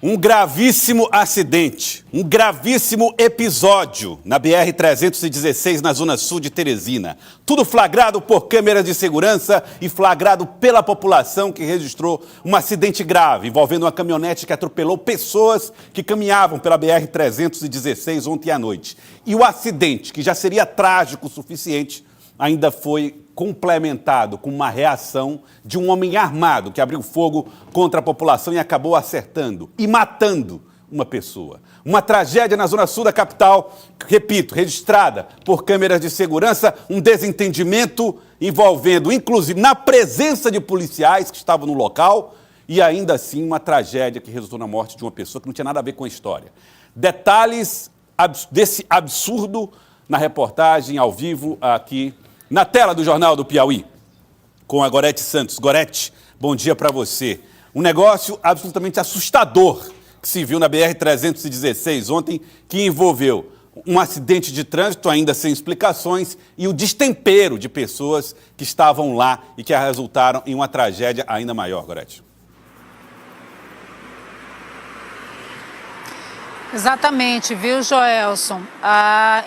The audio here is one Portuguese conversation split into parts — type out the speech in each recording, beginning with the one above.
Um gravíssimo acidente, um gravíssimo episódio na BR-316, na zona sul de Teresina. Tudo flagrado por câmeras de segurança e flagrado pela população que registrou um acidente grave envolvendo uma caminhonete que atropelou pessoas que caminhavam pela BR-316 ontem à noite. E o acidente, que já seria trágico o suficiente, ainda foi complementado com uma reação de um homem armado que abriu fogo contra a população e acabou acertando e matando uma pessoa. Uma tragédia na zona sul da capital, repito, registrada por câmeras de segurança, um desentendimento envolvendo, inclusive, na presença de policiais que estavam no local e ainda assim uma tragédia que resultou na morte de uma pessoa que não tinha nada a ver com a história. Detalhes desse absurdo na reportagem ao vivo aqui na tela do Jornal do Piauí, com a Gorete Santos. Gorete, bom dia para você. Um negócio absolutamente assustador que se viu na BR-316 ontem, que envolveu um acidente de trânsito ainda sem explicações e o destempero de pessoas que estavam lá e que resultaram em uma tragédia ainda maior, Gorete. Exatamente, viu, Joelson?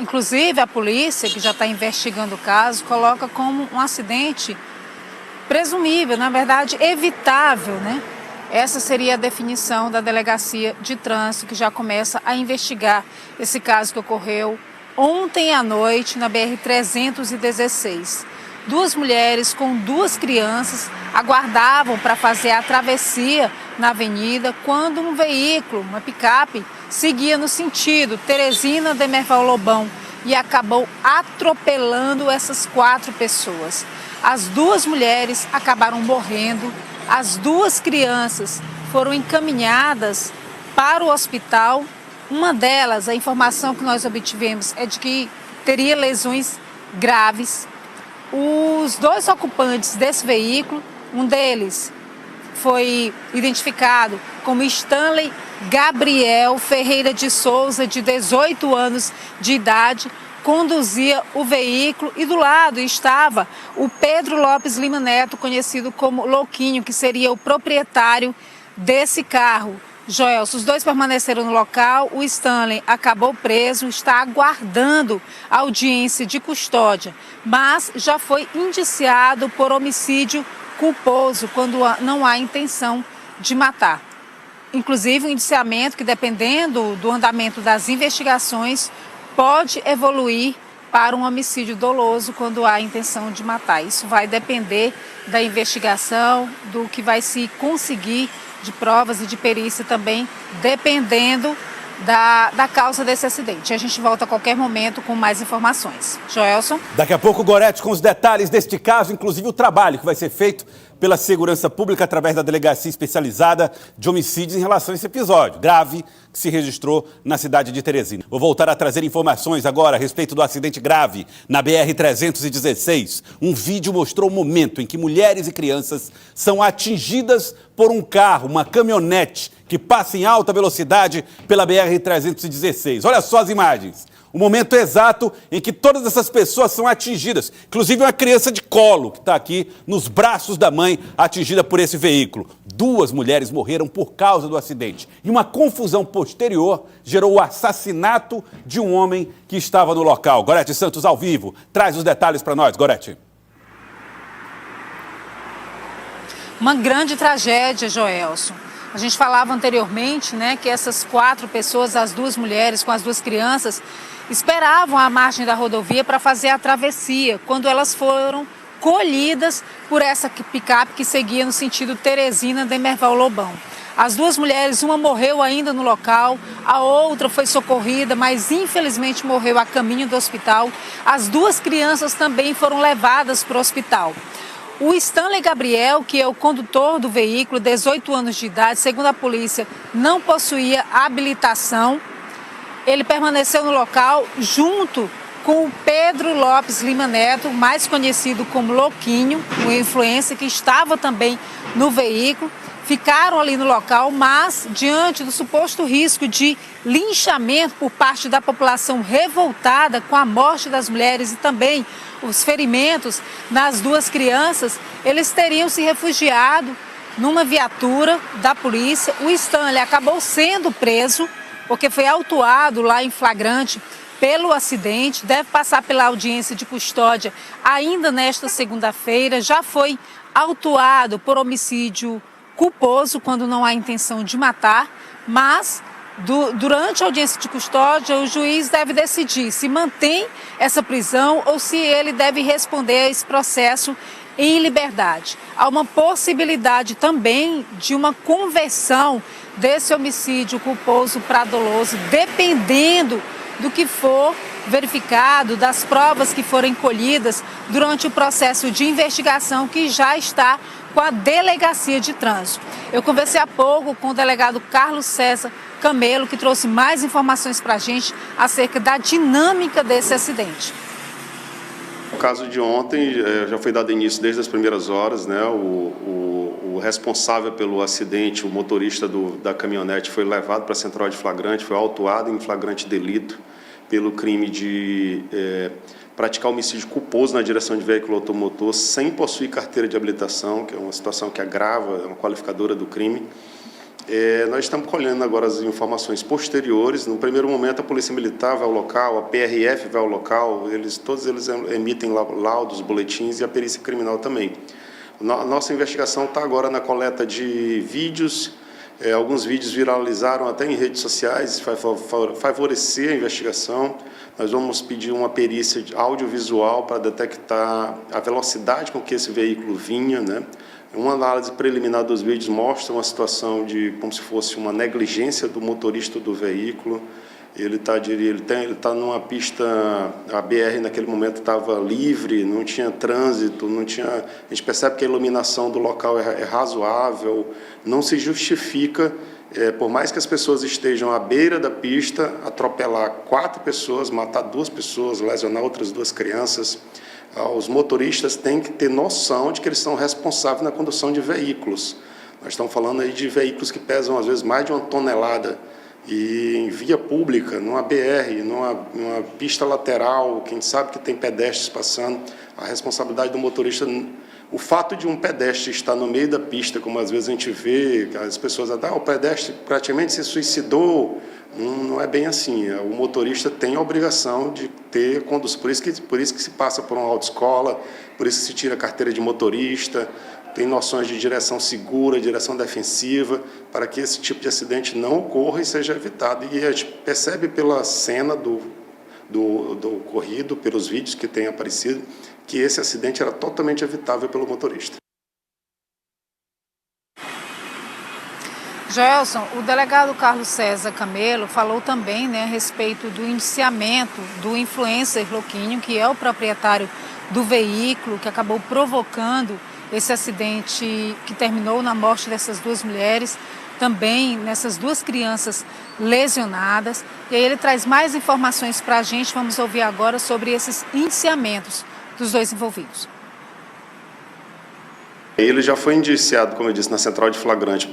Inclusive, a polícia, que já está investigando o caso, coloca como um acidente presumível, na verdade, evitável, né? Essa seria a definição da Delegacia de Trânsito, que já começa a investigar esse caso que ocorreu ontem à noite na BR-316. Duas mulheres com duas crianças aguardavam para fazer a travessia na avenida quando um veículo, uma picape, seguia no sentido Teresina-Demerval-Lobão e acabou atropelando essas 4 pessoas. As duas mulheres acabaram morrendo, as duas crianças foram encaminhadas para o hospital. Uma delas, a informação que nós obtivemos é de que teria lesões graves. Os 2 ocupantes desse veículo, um deles foi identificado como Stanley Gabriel Ferreira de Souza, de 18 anos de idade, conduzia o veículo e do lado estava o Pedro Lopes Lima Neto, conhecido como Louquinho, que seria o proprietário desse carro. Joelson, os 2 permaneceram no local, o Stanley acabou preso, está aguardando audiência de custódia, mas já foi indiciado por homicídio culposo quando não há intenção de matar. Inclusive, um indiciamento que, dependendo do andamento das investigações, pode evoluir para um homicídio doloso quando há intenção de matar. Isso vai depender da investigação, do que vai se conseguir de provas e de perícia também, dependendo da causa desse acidente. A gente volta a qualquer momento com mais informações. Joelson? Daqui a pouco, Gorete, com os detalhes deste caso, inclusive o trabalho que vai ser feito pela Segurança Pública através da Delegacia Especializada de Homicídios em relação a esse episódio grave que se registrou na cidade de Teresina. Vou voltar a trazer informações agora a respeito do acidente grave na BR-316. Um vídeo mostrou o momento em que mulheres e crianças são atingidas por um carro, uma caminhonete, que passa em alta velocidade pela BR-316. Olha só as imagens. O momento exato em que todas essas pessoas são atingidas, inclusive uma criança de colo que está aqui nos braços da mãe atingida por esse veículo. 2 mulheres morreram por causa do acidente e uma confusão posterior gerou o assassinato de um homem que estava no local. Gorete Santos, ao vivo, traz os detalhes para nós, Gorete. Uma grande tragédia, Joelson. A gente falava anteriormente, né, que essas 4 pessoas, as 2 mulheres com as 2 crianças, esperavam a margem da rodovia para fazer a travessia, quando elas foram colhidas por essa picape que seguia no sentido Teresina-Demerval-Lobão. As 2 mulheres, uma morreu ainda no local, a outra foi socorrida, mas infelizmente morreu a caminho do hospital. As 2 crianças também foram levadas para o hospital. O Stanley Gabriel, que é o condutor do veículo, 18 anos de idade, segundo a polícia, não possuía habilitação. Ele permaneceu no local junto com o Pedro Lopes Lima Neto, mais conhecido como Louquinho, um influencer que estava também no veículo. Ficaram ali no local, mas diante do suposto risco de linchamento por parte da população revoltada com a morte das mulheres e também os ferimentos nas 2 crianças, eles teriam se refugiado numa viatura da polícia. O Stanley acabou sendo preso, porque foi autuado lá em flagrante pelo acidente, deve passar pela audiência de custódia ainda nesta segunda-feira, já foi autuado por homicídio culposo, quando não há intenção de matar, mas durante a audiência de custódia, o juiz deve decidir se mantém essa prisão ou se ele deve responder a esse processo em liberdade. Há uma possibilidade também de uma conversão desse homicídio culposo para doloso, dependendo do que for verificado, das provas que forem colhidas durante o processo de investigação que já está com a Delegacia de Trânsito. Eu conversei há pouco com o delegado Carlos César Camelo, que trouxe mais informações para a gente acerca da dinâmica desse acidente. O caso de ontem já foi dado início desde as primeiras horas, né? O responsável pelo acidente, o motorista da caminhonete, foi levado para a central de flagrante, foi autuado em flagrante delito pelo crime de praticar homicídio culposo na direção de veículo automotor sem possuir carteira de habilitação, que é uma situação que agrava, é uma qualificadora do crime. Nós estamos colhendo agora as informações posteriores. No primeiro momento, a Polícia Militar vai ao local, a PRF vai ao local, todos eles emitem laudos, boletins, e a perícia criminal também. A nossa investigação está agora na coleta de vídeos. Alguns vídeos viralizaram até em redes sociais, vai favorecer a investigação. Nós vamos pedir uma perícia audiovisual para detectar a velocidade com que esse veículo vinha, né? Uma análise preliminar dos vídeos mostra uma situação de como se fosse uma negligência do motorista do veículo. Ele está numa pista, a BR naquele momento estava livre, não tinha trânsito, a gente percebe que a iluminação do local é razoável, não se justifica, por mais que as pessoas estejam à beira da pista, atropelar 4 pessoas, matar 2 pessoas, lesionar outras 2 crianças. Os motoristas têm que ter noção de que eles são responsáveis na condução de veículos. Nós estamos falando aí de veículos que pesam, às vezes, mais de 1 tonelada. E em via pública, numa BR, numa pista lateral, quem sabe que tem pedestres passando, a responsabilidade do motorista... O fato de um pedestre estar no meio da pista, como às vezes a gente vê, as pessoas dizem, o pedestre praticamente se suicidou, não é bem assim. O motorista tem a obrigação de ter condução, por isso que se passa por uma autoescola, por isso que se tira a carteira de motorista, tem noções de direção segura, direção defensiva, para que esse tipo de acidente não ocorra e seja evitado. E a gente percebe pela cena do ocorrido, pelos vídeos que têm aparecido, que esse acidente era totalmente evitável pelo motorista. Joelson, o delegado Carlos César Camelo falou também, a respeito do indiciamento do influencer Louquinho, que é o proprietário do veículo que acabou provocando esse acidente que terminou na morte dessas 2 mulheres, também nessas 2 crianças lesionadas. E aí ele traz mais informações para a gente, vamos ouvir agora sobre esses indiciamentos dos 2 envolvidos. Ele já foi indiciado, como eu disse, na central de flagrante,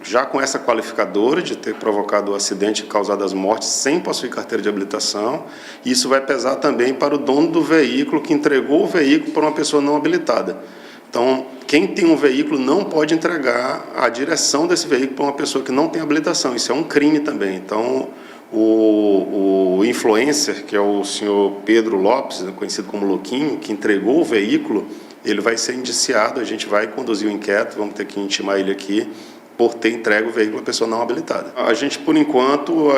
já com essa qualificadora de ter provocado o acidente e causado as mortes sem possuir carteira de habilitação. Isso vai pesar também para o dono do veículo que entregou o veículo para uma pessoa não habilitada. Então, quem tem um veículo não pode entregar a direção desse veículo para uma pessoa que não tem habilitação. Isso é um crime também. Então, o influencer, que é o senhor Pedro Lopes, conhecido como Louquinho, que entregou o veículo, ele vai ser indiciado, a gente vai conduzir o inquérito, vamos ter que intimar ele aqui, por ter entregue o veículo a pessoa não habilitada. A gente, por enquanto,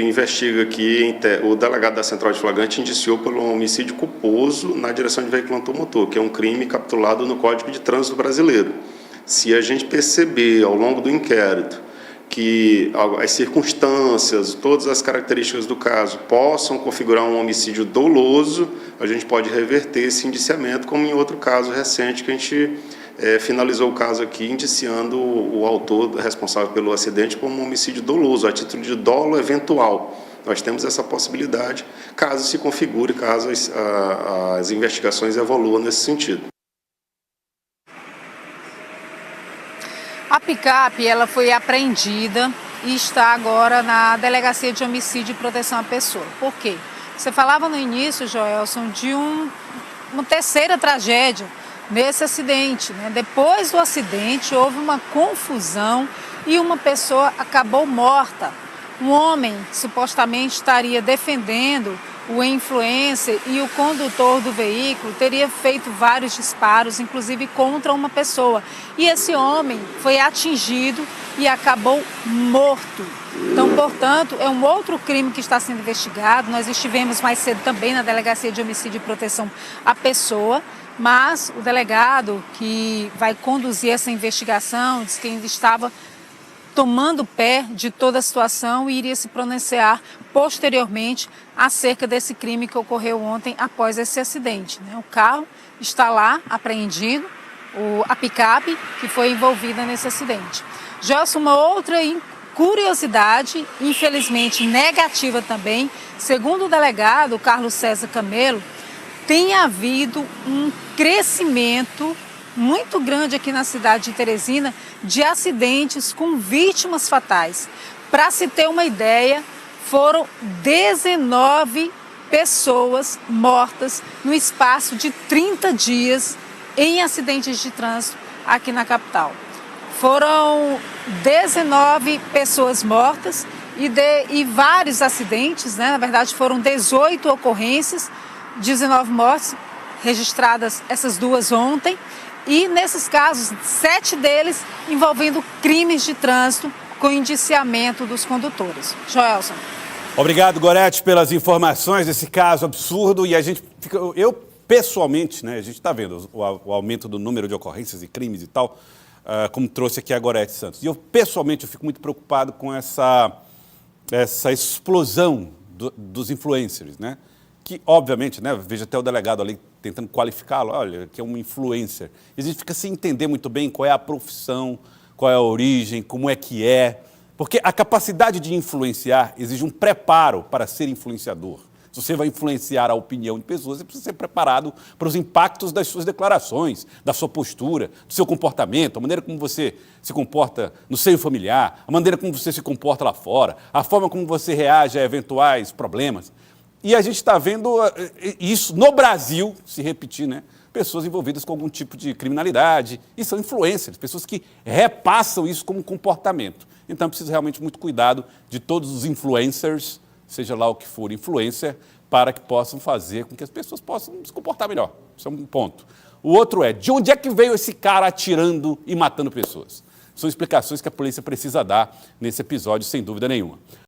investiga aqui, o delegado da Central de Flagrante indiciou por um homicídio culposo na direção de veículo automotor, que é um crime capitulado no Código de Trânsito Brasileiro. Se a gente perceber ao longo do inquérito que as circunstâncias, todas as características do caso possam configurar um homicídio doloso, a gente pode reverter esse indiciamento, como em outro caso recente que a gente finalizou o caso aqui, indiciando o autor responsável pelo acidente como um homicídio doloso, a título de dolo eventual. Nós temos essa possibilidade, caso se configure, caso as investigações evoluam nesse sentido. A picape, ela foi apreendida e está agora na Delegacia de Homicídio e Proteção à Pessoa. Por quê? Você falava no início, Joelson, de uma terceira tragédia nesse acidente, né? Depois do acidente, houve uma confusão e uma pessoa acabou morta. Um homem supostamente estaria defendendo o influencer e o condutor do veículo teria feito vários disparos, inclusive contra uma pessoa. E esse homem foi atingido e acabou morto. Então, portanto, é um outro crime que está sendo investigado. Nós estivemos mais cedo também na Delegacia de Homicídio e Proteção à Pessoa, mas o delegado que vai conduzir essa investigação diz que ainda estava tomando pé de toda a situação e iria se pronunciar posteriormente acerca desse crime que ocorreu ontem após esse acidente, né? O carro está lá apreendido, a picape que foi envolvida nesse acidente. Gelson, uma outra curiosidade, infelizmente negativa também, segundo o delegado Carlos César Camelo, tem havido um crescimento muito grande aqui na cidade de Teresina de acidentes com vítimas fatais. Para se ter uma ideia, foram 19 pessoas mortas no espaço de 30 dias em acidentes de trânsito aqui na capital. Foram 19 pessoas mortas e vários acidentes, né? Na verdade, foram 18 ocorrências, 19 mortes registradas, essas duas ontem. E nesses casos, 7 deles envolvendo crimes de trânsito com indiciamento dos condutores. Joelson. Obrigado, Gorete, pelas informações desse caso absurdo. E a gente fica, eu pessoalmente, né, a gente está vendo o aumento do número de ocorrências e crimes e tal, como trouxe aqui a Gorete Santos. E eu pessoalmente eu fico muito preocupado com essa explosão dos influencers, né? Que, obviamente, né, veja até o delegado ali tentando qualificá-lo, olha, que é um influencer. E a gente fica sem entender muito bem qual é a profissão, qual é a origem, como é que é. Porque a capacidade de influenciar exige um preparo para ser influenciador. Se você vai influenciar a opinião de pessoas, você precisa ser preparado para os impactos das suas declarações, da sua postura, do seu comportamento, a maneira como você se comporta no seio familiar, a maneira como você se comporta lá fora, a forma como você reage a eventuais problemas. E a gente está vendo isso no Brasil se repetir, né? Pessoas envolvidas com algum tipo de criminalidade, e são influencers, pessoas que repassam isso como comportamento. Então, precisa realmente muito cuidado de todos os influencers, seja lá o que for influencer, para que possam fazer com que as pessoas possam se comportar melhor. Isso é um ponto. O outro é, de onde é que veio esse cara atirando e matando pessoas? São explicações que a polícia precisa dar nesse episódio, sem dúvida nenhuma.